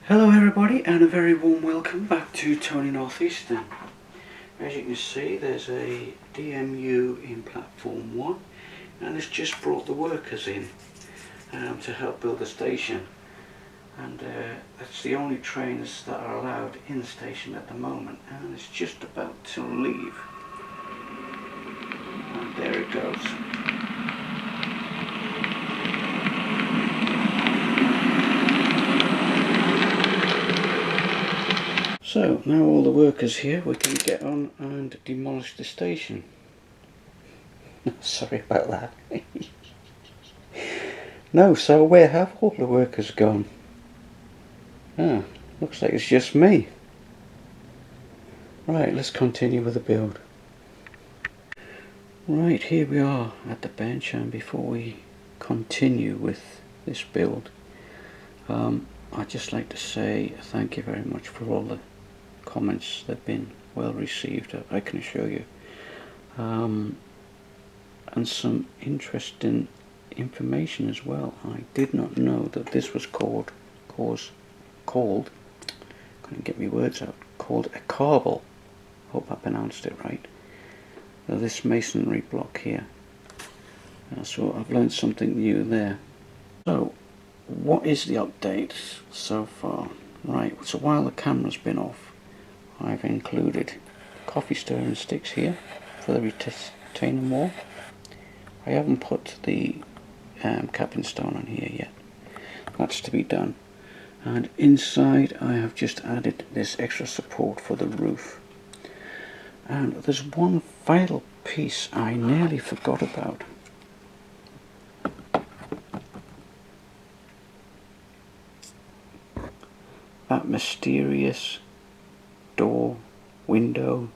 Hello everybody, and a very warm welcome back to Tony Northeastern. As you can see, there's a DMU in platform 1 and it's just brought the workers in to help build the station, and that's the only trains that are allowed in the station at the moment, and it's just about to leave, and there it goes. So now all the workers here, we can get on and demolish the station. Sorry about that. No, so where have all the workers gone? Ah, looks like it's just me. Right, let's continue with the build. Right, here we are at the bench, and before we continue with this build, I'd just like to say thank you very much for all the comments. They've been well received, I can assure you, and some interesting information as well. I did not know that this was called couldn't get my words out, called a corbel. Hope I pronounced it right. This masonry block here. So I've learned something new there. So what is the update so far? Right, so while the camera's been off, I've included coffee stirring sticks here for the retaining wall. I haven't put the capping stone on here yet. That's to be done. And inside I have just added this extra support for the roof. And there's one vital piece I nearly forgot about. That mysterious door, window,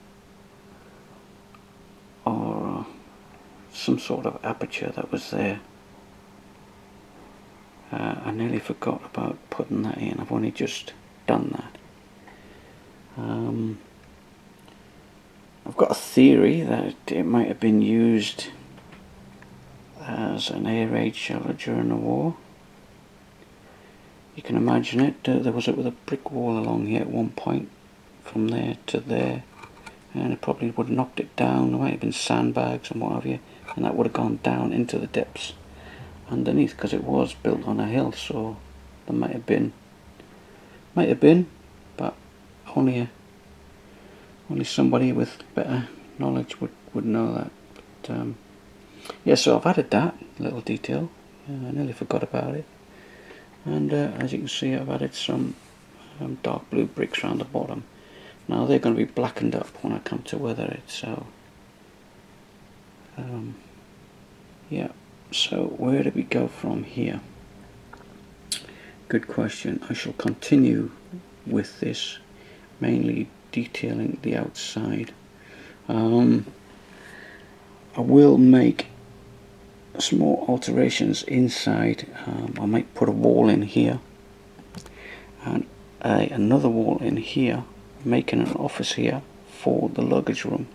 or some sort of aperture that was there. I nearly forgot about putting that in. I've only just done that. I've got a theory that it might have been used as an air raid shelter during the war. You can imagine it. There was with a brick wall along here at one point, from there to there, and it probably would have knocked it down. There might have been sandbags and what have you, and that would have gone down into the depths underneath, because it was built on a hill. So there might have been, but only somebody with better knowledge would know that. But yeah, so I've added that little detail. I nearly forgot about it. And as you can see, I've added some dark blue bricks around the bottom. Now they're going to be blackened up when I come to weather it. So yeah, so where do we go from here? Good question. I shall continue with this, mainly detailing the outside. I will make some more alterations inside. I might put a wall in here and another wall in here, making an office here for the luggage room,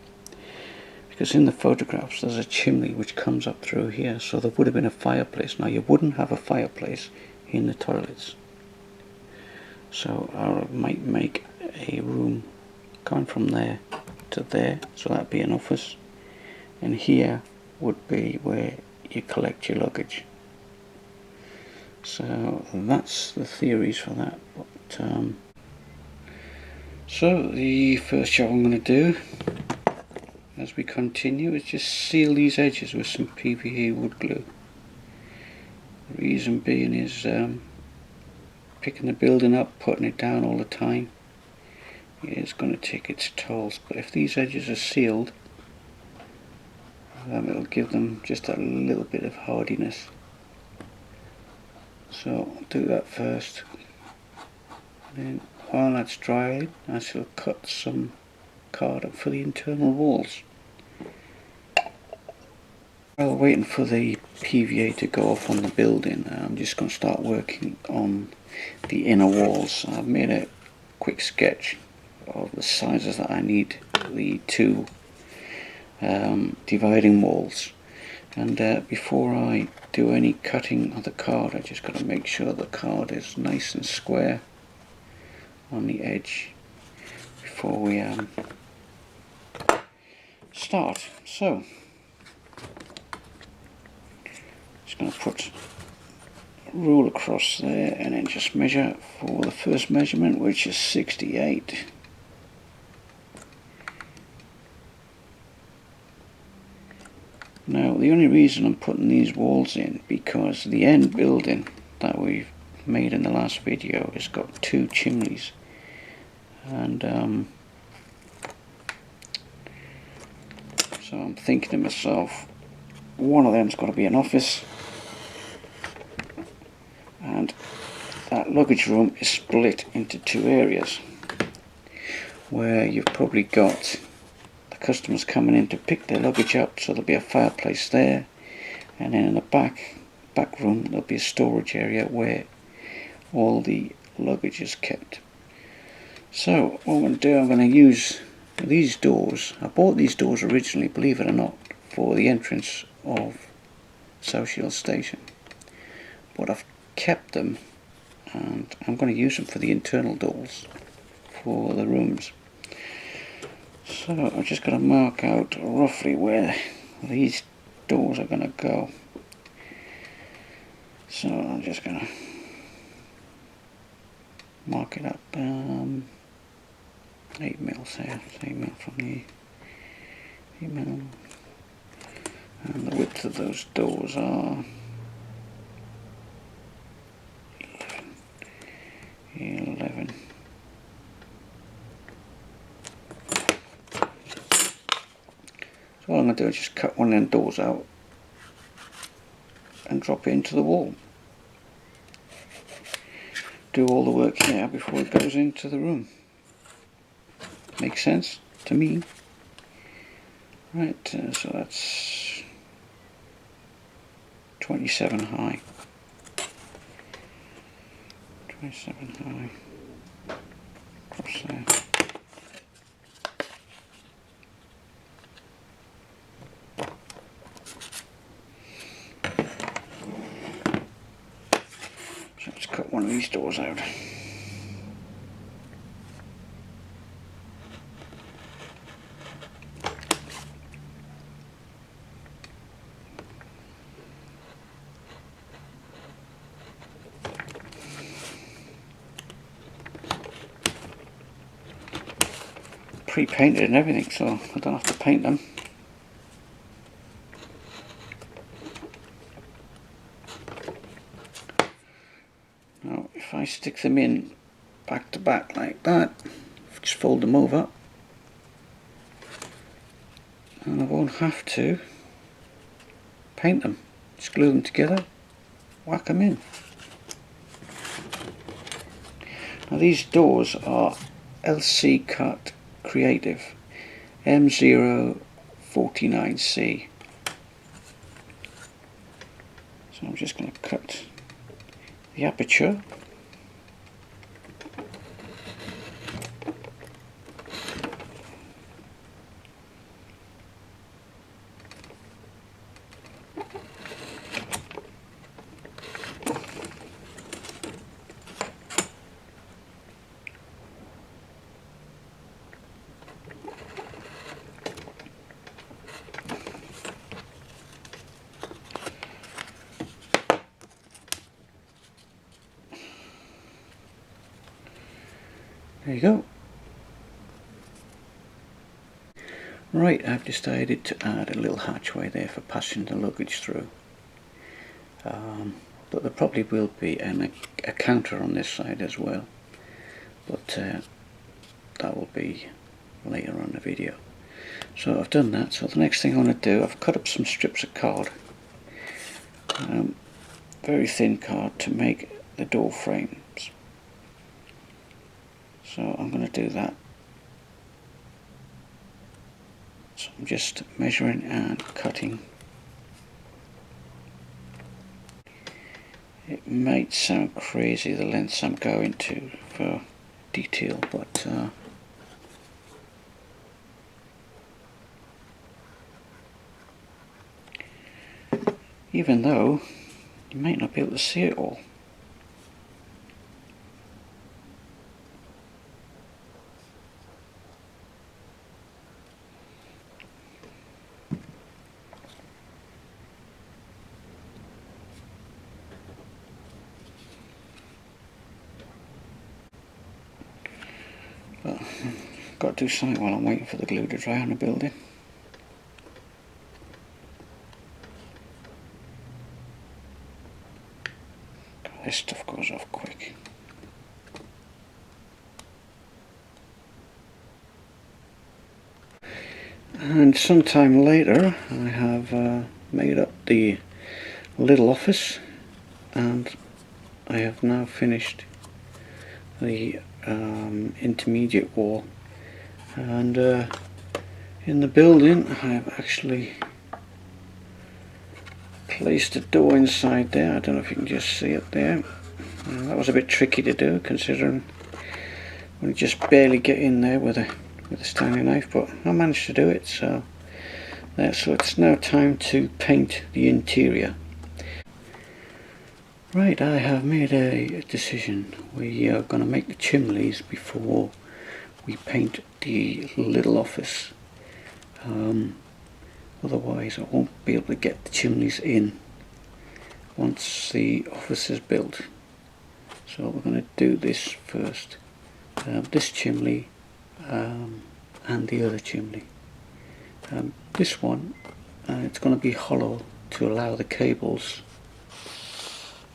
because in the photographs there's a chimney which comes up through here, so there would have been a fireplace. Now you wouldn't have a fireplace in the toilets, so I might make a room going from there to there, so that'd be an office, and here would be where you collect your luggage. So that's the theories for that. But so the first job I'm going to do as we continue is just seal these edges with some PVA wood glue. The reason being is picking the building up, putting it down all the time, is going to take its tolls. But if these edges are sealed, it'll give them just a little bit of hardiness. So I'll do that first. Then while that's drying, I shall cut some cardboard for the internal walls. While waiting for the PVA to go off on the building, I'm just going to start working on the inner walls. I've made a quick sketch of the sizes that I need, the two dividing walls, and before I do any cutting of the card, I just got to make sure the card is nice and square on the edge before we start. So just going to put a rule across there and then just measure for the first measurement, which is 68. Now the only reason I'm putting these walls in, because the end building that we've made in the last video has got 2 chimneys, and so I'm thinking to myself, one of them's got to be an office, and that luggage room is split into 2 areas where you've probably got the customers coming in to pick their luggage up, so there'll be a fireplace there, and then in the back room there'll be a storage area where all the luggage is kept. So what I'm going to do, I'm going to use these doors. I bought these doors originally, believe it or not, for the entrance of South Shields Station, but I've kept them and I'm going to use them for the internal doors for the rooms. So I'm just going to mark out roughly where these doors are going to go. So I'm just going to mark it up 8 mils there, 8 mil from the 8 mil, and the width of those doors are 11. So all I'm going to do is just cut one of them doors out and drop it into the wall. Do all the work here before it goes into the room. Makes sense to me. Right, so that's 27 high. 27 high. Across there. So let's cut one of these doors out. Pre-painted and everything, so I don't have to paint them. Now if I stick them in back to back like that, just fold them over and I won't have to paint them. Just glue them together, whack them in. Now these doors are LC Cut Creative M049C. So I'm just going to cut the aperture. There you go. Right, I've decided to add a little hatchway there for passing the luggage through. But there probably will be a counter on this side as well. But that will be later on in the video. So I've done that. So the next thing I want to do, I've cut up some strips of card. Very thin card to make the door frames. So I'm going to do that. So I'm just measuring and cutting. It might sound crazy the lengths I'm going to for detail, but even though you might not be able to see it all. got to do something while I'm waiting for the glue to dry on the building. This stuff goes off quick. And sometime later I have made up the little office, and I have now finished the intermediate wall, and in the building I have actually placed a door inside there. I don't know if you can just see it there. That was a bit tricky to do, considering we just barely get in there with a Stanley knife, but I managed to do it. So it's now time to paint the interior. Right, I have made a decision. We are going to make the chimneys before we paint the little office. Otherwise I won't be able to get the chimneys in once the office is built. So we're going to do this first. This chimney and the other chimney. This one, it's going to be hollow to allow the cables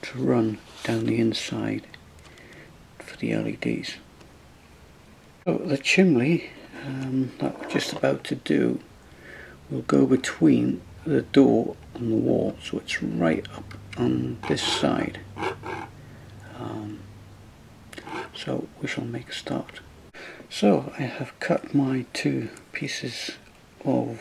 to run down the inside for the LEDs. So the chimney that we're just about to do will go between the door and the wall, so it's right up on this side. So we shall make a start. So I have cut my two pieces of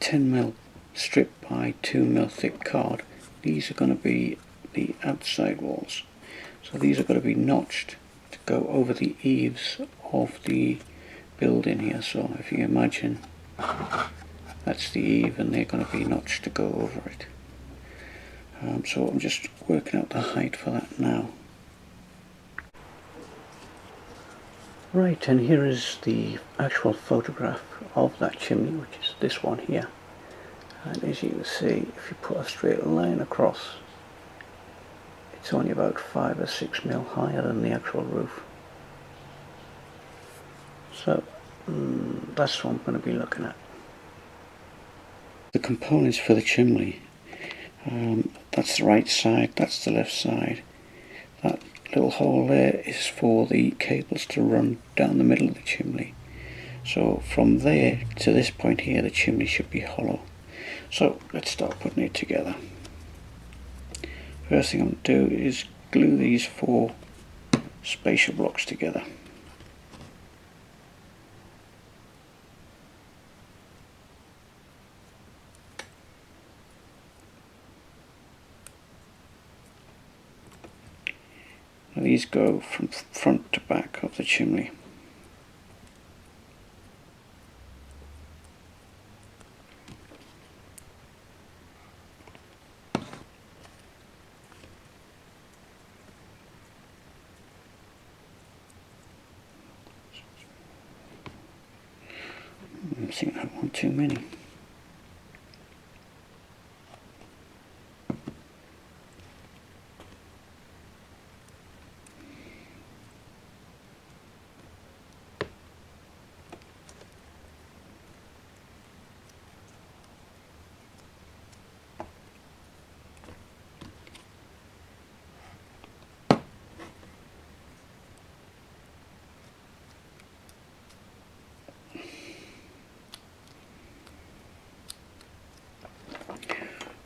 10mm strip by 2mm thick card. These are going to be the outside walls. So these are going to be notched to go over the eaves of the building here. So if you imagine, that's the eave and they're going to be notched to go over it. So I'm just working out the height for that now. Right, and here is the actual photograph of that chimney, which is this one here. And as you can see, if you put a straight line across, it's only about 5 or 6mm higher than the actual roof. So that's what I'm going to be looking at. The components for the chimney, that's the right side, that's the left side. That little hole there is for the cables to run down the middle of the chimney. So from there to this point here, the chimney should be hollow. So let's start putting it together. First thing I'm going to do is glue these 4 spatial blocks together. Now these go from front to back of the chimney. I think I want too many.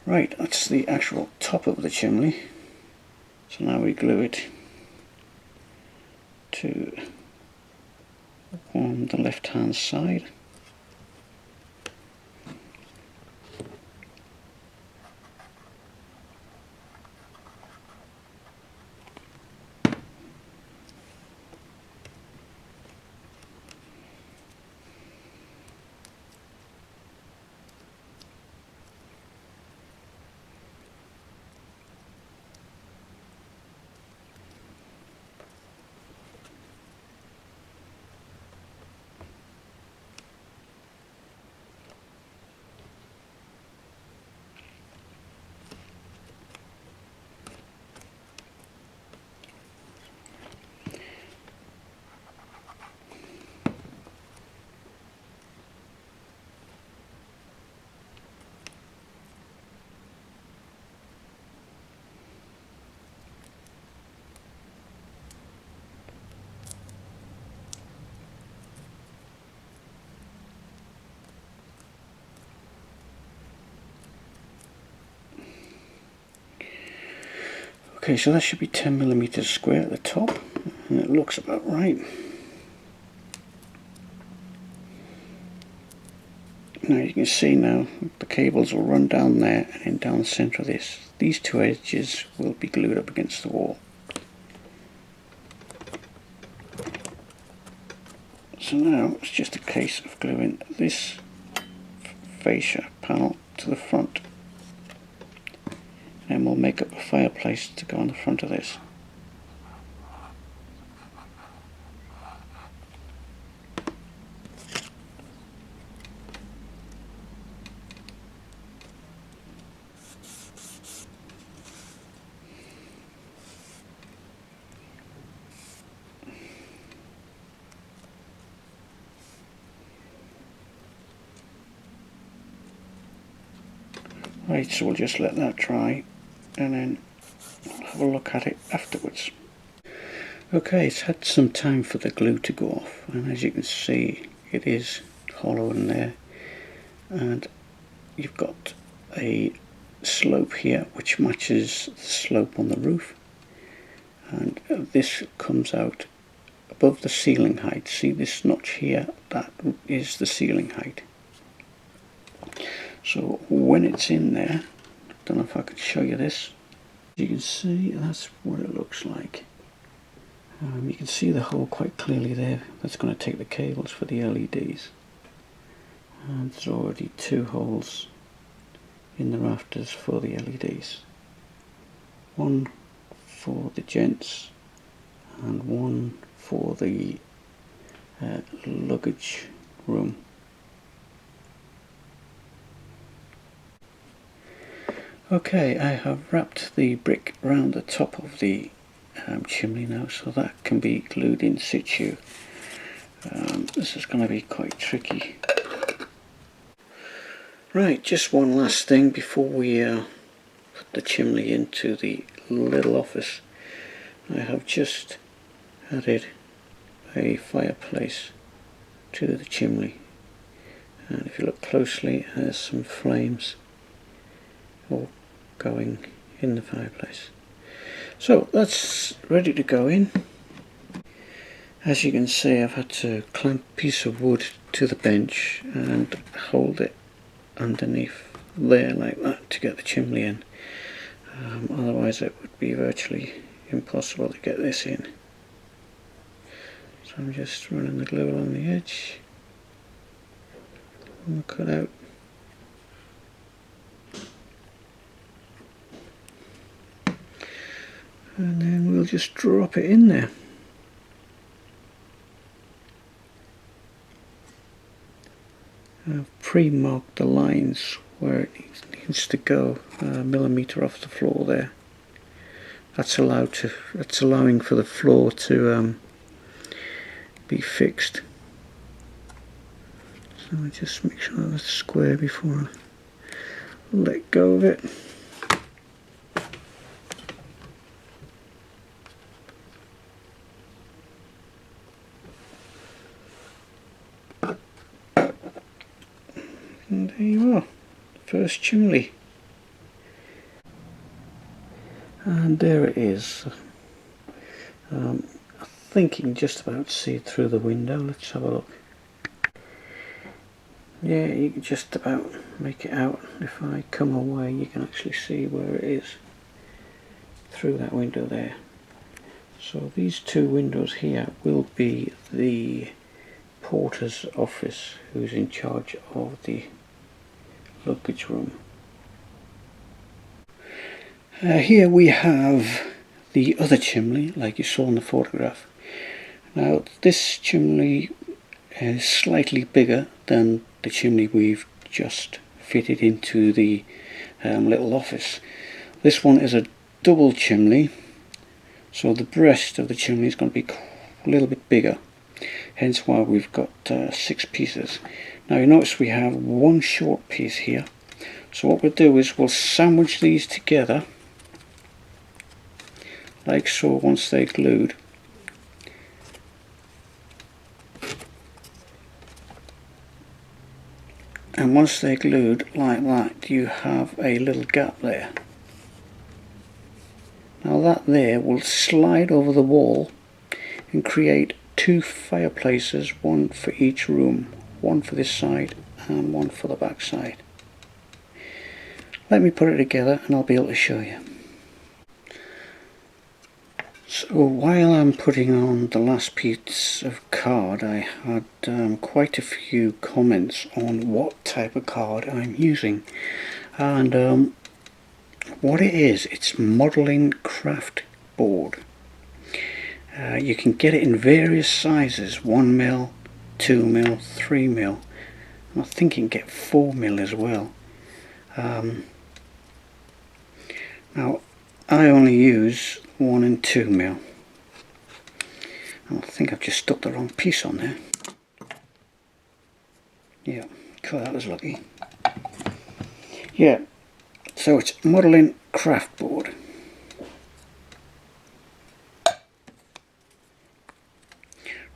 Right, that's the actual top of the chimney. So now we glue it to on the left hand side. Okay, so that should be 10mm square at the top, and it looks about right. Now you can see now the cables will run down there and then down the centre of this. These two edges will be glued up against the wall. So now it's just a case of gluing this fascia panel to the front, and we'll make up a fireplace to go on the front of this. Right, so we'll just let that dry and then have a look at it afterwards. Okay, it's had some time for the glue to go off, and as you can see it is hollow in there, and you've got a slope here which matches the slope on the roof, and this comes out above the ceiling height. See this notch here? That is the ceiling height. So when it's in there, I don't know if I can show you this. You can see that's what it looks like. You can see the hole quite clearly there. That's going to take the cables for the LEDs. And there's already two holes in the rafters for the LEDs. One for the gents and one for the luggage room. Okay, I have wrapped the brick around the top of the chimney now, so that can be glued in situ. This is going to be quite tricky. Right, just one last thing before we put the chimney into the little office. I have just added a fireplace to the chimney, and if you look closely, there's some flames all going in the fireplace. So that's ready to go in. As you can see, I've had to clamp a piece of wood to the bench and hold it underneath there like that to get the chimney in. Otherwise it would be virtually impossible to get this in. So I'm just running the glue along the edge and the cutout. And then we'll just drop it in there. I've pre-marked the lines where it needs to go, a millimetre off the floor there. That's allowing for the floor to be fixed. So I just make sure that's square before I let go of it. And there you are, first chimney. And there it is. I think you can just about see it through the window. Let's have a look. Yeah, you can just about make it out. If I come away, you can actually see where it is through that window there. So these two windows here will be the porter's office, who's in charge of the luggage room. Here we have the other chimney, like you saw in the photograph. Now this chimney is slightly bigger than the chimney we've just fitted into the little office. This one is a double chimney, so the breast of the chimney is going to be a little bit bigger, hence why we've got 6 pieces. Now you notice we have one short piece here, so what we'll do is we'll sandwich these together like so once they're glued. And once they're glued like that, you have a little gap there. Now that there will slide over the wall and create two fireplaces, one for each room, one for this side and one for the back side. Let me put it together and I'll be able to show you. So while I'm putting on the last piece of card, I had quite a few comments on what type of card I'm using, and what it is, it's modelling craft board. You can get it in various sizes, 1mm, 2mm, 3mm, and I think you can get 4mm as well. Now I only use 1 and 2mm. I think I've just stuck the wrong piece on there. Yeah, cool, that was lucky. Yeah, so it's modelling craft board.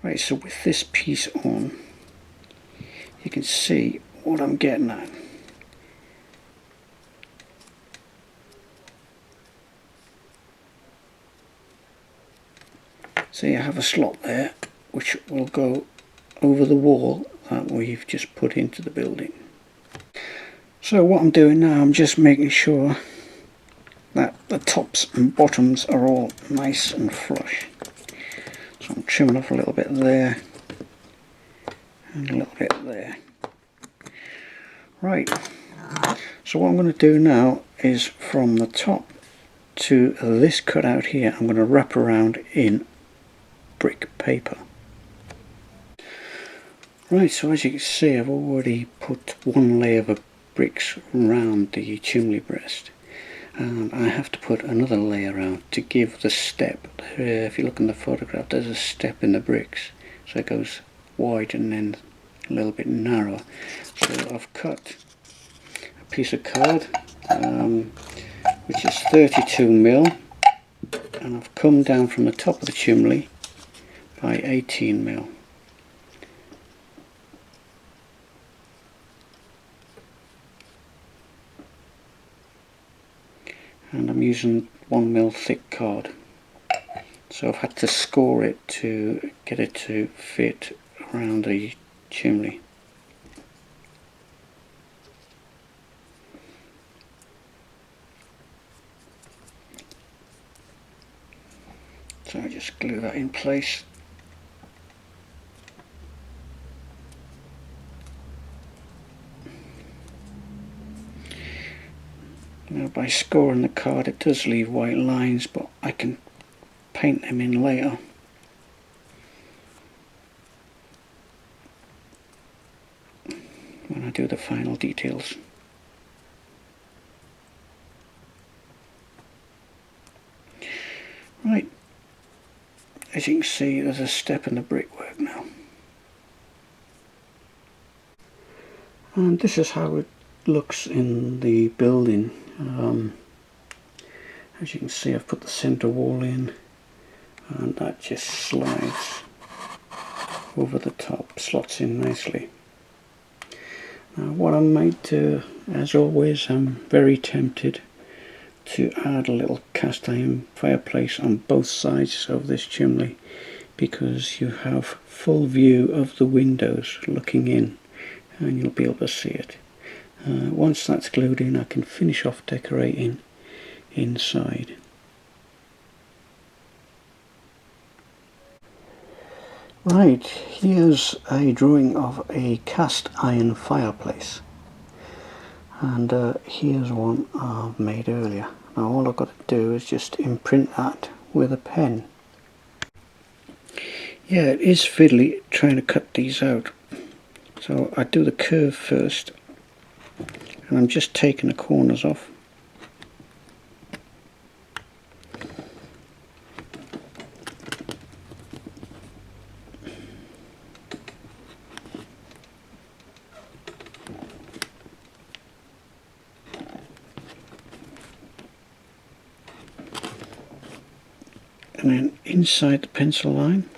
Right, so with this piece on, you can see what I'm getting at. So you have a slot there which will go over the wall that we've just put into the building. So what I'm doing now, I'm just making sure that the tops and bottoms are all nice and flush. So I'm trimming off a little bit there and a little bit there. Right, so what I'm going to do now is from the top to this cutout here, I'm going to wrap around in brick paper. Right, so as you can see, I've already put one layer of bricks around the chimney breast, and I have to put another layer around to give the step. If you look in the photograph, there's a step in the bricks, so it goes wide and then a little bit narrower. So I've cut a piece of card which is 32mm, and I've come down from the top of the chimney by 18mm. And I'm using 1mm thick card, so I've had to score it to get it to fit around the chimney. So I just glue that in place. Now by scoring the card it does leave white lines, but I can paint them in later. When I do the final details. Right, as you can see there's a step in the brickwork now. And this is how it looks in the building. As you can see, I've put the centre wall in and that just slides over the top, slots in nicely. Now what I might do, as always, I'm very tempted to add a little cast iron fireplace on both sides of this chimney, because you have full view of the windows looking in and you'll be able to see it. Once that's glued in, I can finish off decorating inside. Right, here's a drawing of a cast iron fireplace, and here's one I've made earlier. Now all I've got to do is just imprint that with a pen. Yeah, it is fiddly trying to cut these out, so I do the curve first and I'm just taking the corners off. And then inside the pencil line,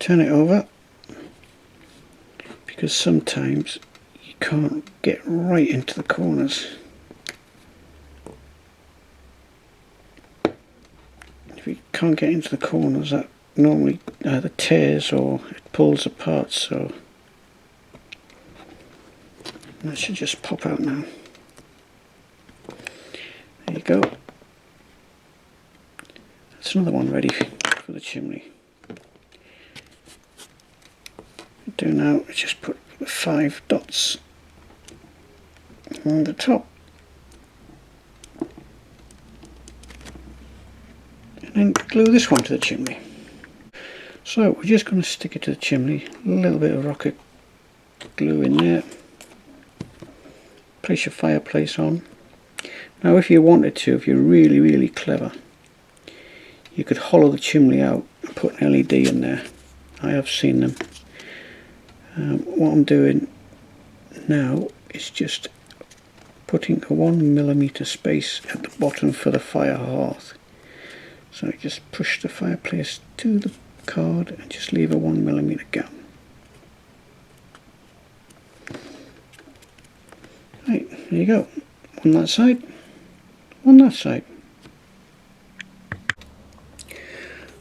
turn it over, because sometimes you can't get right into the corners. If you can't get into the corners, that normally either tears or it pulls apart, so that should just pop out now. There you go. That's another one ready for the chimney. What I do now is just put 5 dots on the top, and then glue this one to the chimney. So we're just going to stick it to the chimney, a little bit of rocket glue in there, place your fireplace on. Now if you wanted to, if you're really clever, you could hollow the chimney out and put an LED in there. I have seen them. What I'm doing now is just putting a 1mm space at the bottom for the fire hearth. So I just push the fireplace to the card and just leave a 1mm gap. Right, there you go. On that side, on that side.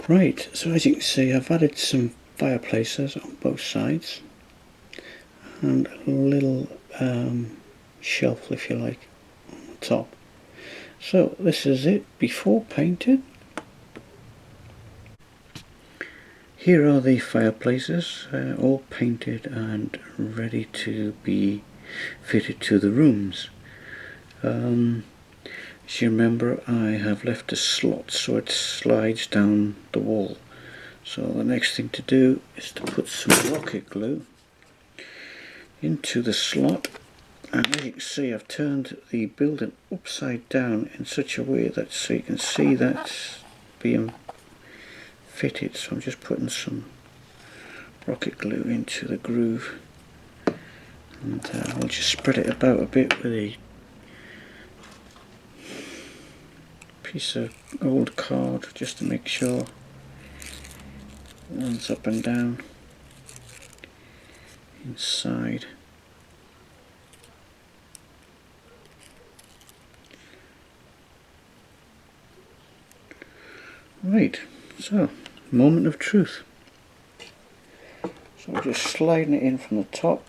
Right, so as you can see, I've added some fireplaces on both sides and a little shelf, if you like, on the top. So this is it before painted. Here are the fireplaces, all painted and ready to be fitted to the rooms. As you remember, I have left a slot so it slides down the wall. So the next thing to do is to put some rocket glue into the slot, and as you can see, I've turned the building upside down in such a way that so you can see that's being fitted. So I'm just putting some rocket glue into the groove, and I'll just spread it about a bit with a piece of old card just to make sure it runs up and down inside. Right, so moment of truth. So we're just sliding it in from the top,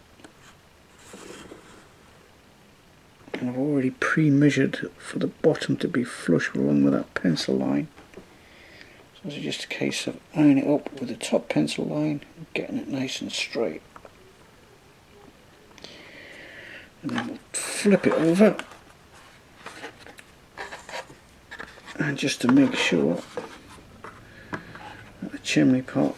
and I've already pre-measured for the bottom to be flush along with that pencil line. So it's just a case of ironing it up with the top pencil line and getting it nice and straight. And then we'll flip it over, and just to make sure that the chimney pot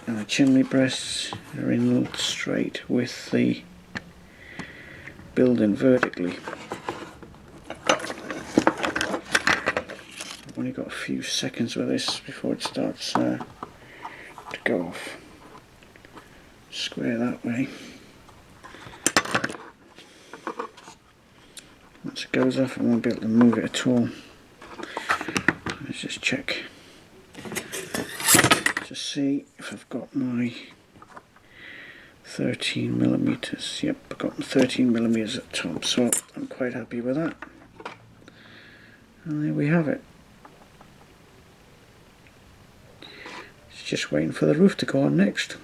and the chimney breasts are in straight with the building vertically. I've only got a few seconds with this before it starts to go off. Square that way. Once it goes off, I won't be able to move it at all. Let's just check to see if I've got my 13mm. Yep, I've got 13mm at the top, so I'm quite happy with that. And there we have it. It's just waiting for the roof to go on next.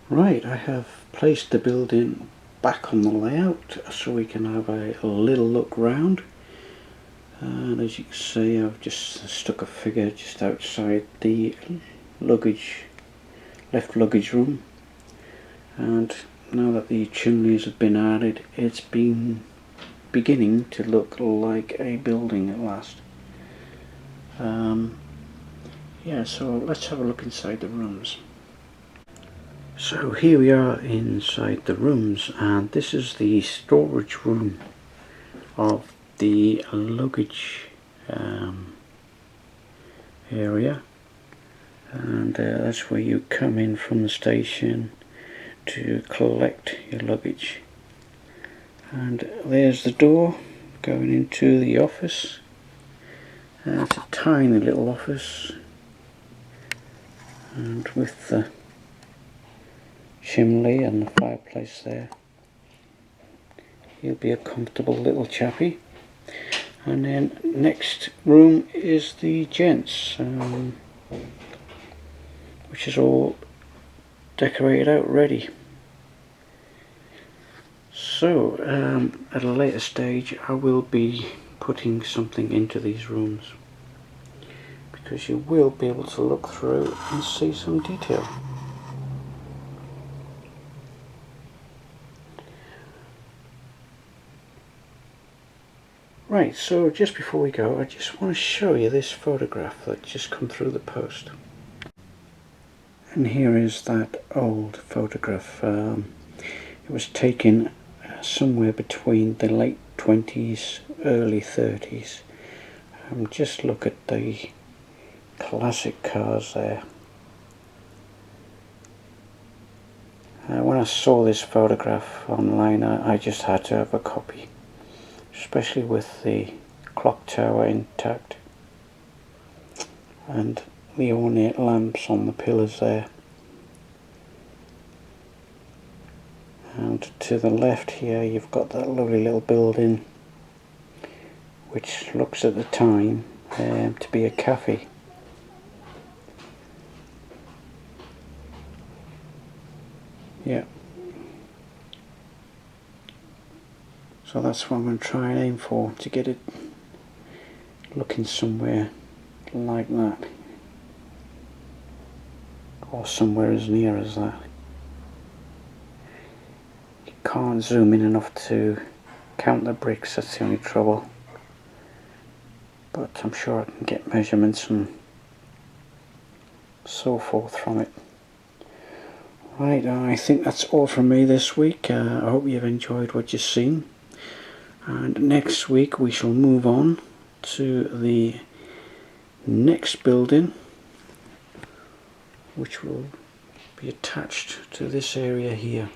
Right, I have placed the building back on the layout so we can have a little look round. And as you can see, I've just stuck a figure just outside the luggage, left luggage room. And now that the chimneys have been added, it's been beginning to look like a building at last. Yeah, so let's have a look inside the rooms. So here we are inside the rooms, and this is the storage room of the luggage area, and that's where you come in from the station to collect your luggage. And there's the door going into the office. It's a tiny little office, and with the chimney and the fireplace there, he'll be a comfortable little chappy. And then next room is the gents, which is all decorated out ready. So at a later stage I will be putting something into these rooms, because you will be able to look through and see some detail. Right, so just before we go, I just want to show you this photograph that just come through the post. And here is that old photograph. It was taken somewhere between the late 20s, early 30s. Just look at the classic cars there. When I saw this photograph online, I just had to have a copy, especially with the clock tower intact and the ornate lamps on the pillars there. And to the left here you've got that lovely little building, which looks at the time to be a cafe. Yeah. So that's what I'm going to try and aim for, to get it looking somewhere like that, or somewhere as near as that. You can't zoom in enough to count the bricks, that's the only trouble, but I'm sure I can get measurements and so forth from it. Right, I think that's all from me this week. I hope you've enjoyed what you've seen, and next week we shall move on to the next building, which will be attached to this area here.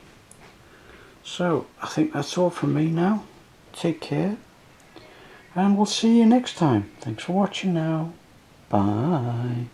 So I think that's all from me now. Take care, and we'll see you next time. Thanks for watching now. Bye.